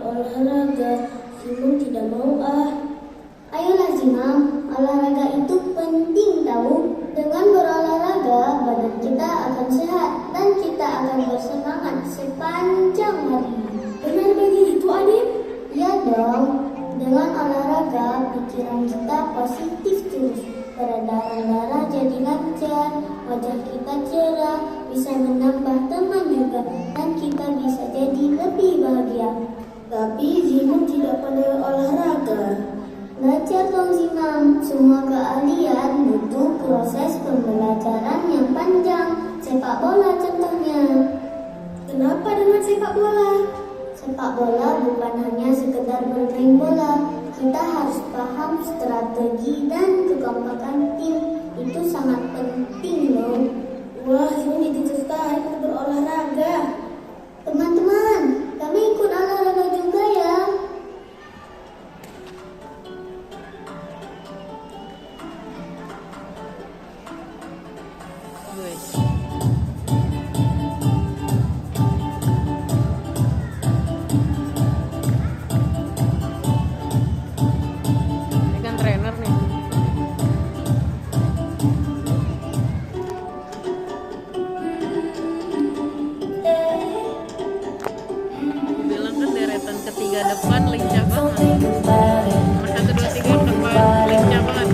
berolahraga. Simon tidak mau ah. Ayolah Zimam, olahraga itu penting tahu. Dengan berolahraga, badan kita akan sehat dan kita akan bersemangat sepanjang hari. Benar begitu Adit? Ya dong, dengan olahraga pikiran kita positif terus. Peredaran darah jadi lancar, wajah kita cerah, bisa menambah teman juga, dan kita bisa jadi lebih bahagia. Tapi Simon tidak pandai olahraga. Belajar dong Zimam, semua keahlian butuh proses pembelajaran yang panjang. Sepak bola contohnya. Kenapa dengan sepak bola? Sepak bola bukan hanya sekedar bermain bola. Kita harus paham strategi dan kekompakan tim. Itu sangat penting loh. Wah, Simon jadi tertarik untuk berolahraga. Teman-teman, kami ikut olahraga juga ya. Ini kan trainer nih. Aku bilang kan deretan ketiga depan lincah banget. Nomor 1, 2, 3 depan lincah banget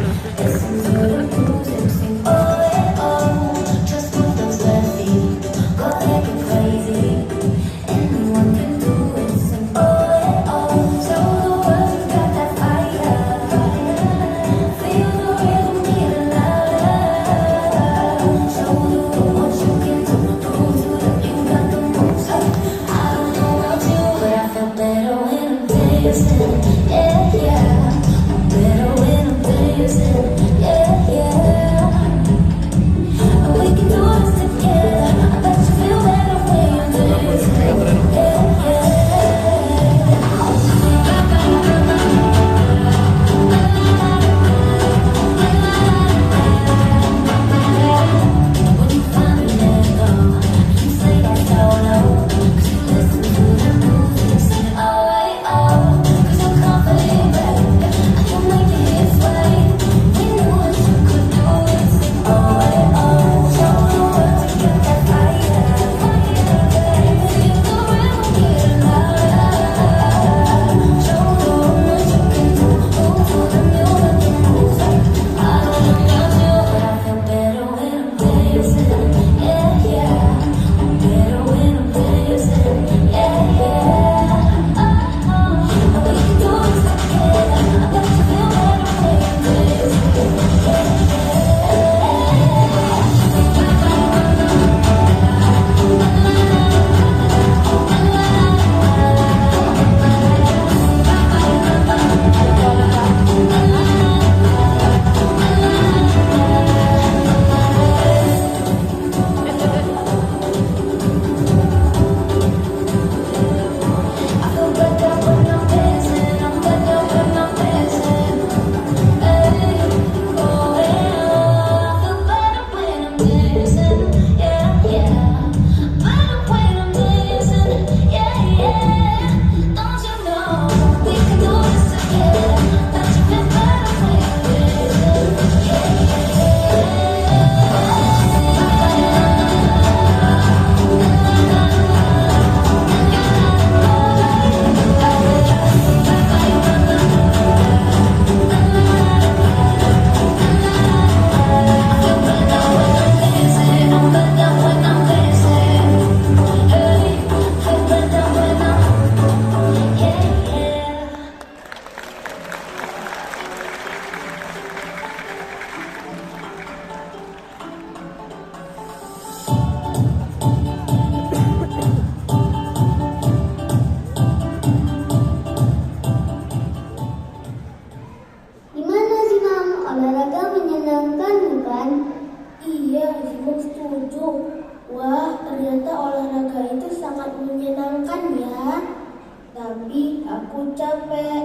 tuh. Wah, ternyata olahraga itu sangat menyenangkan ya. Tapi aku capek.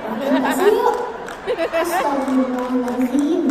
Makan nasi yuk. Astagfirullahaladzim.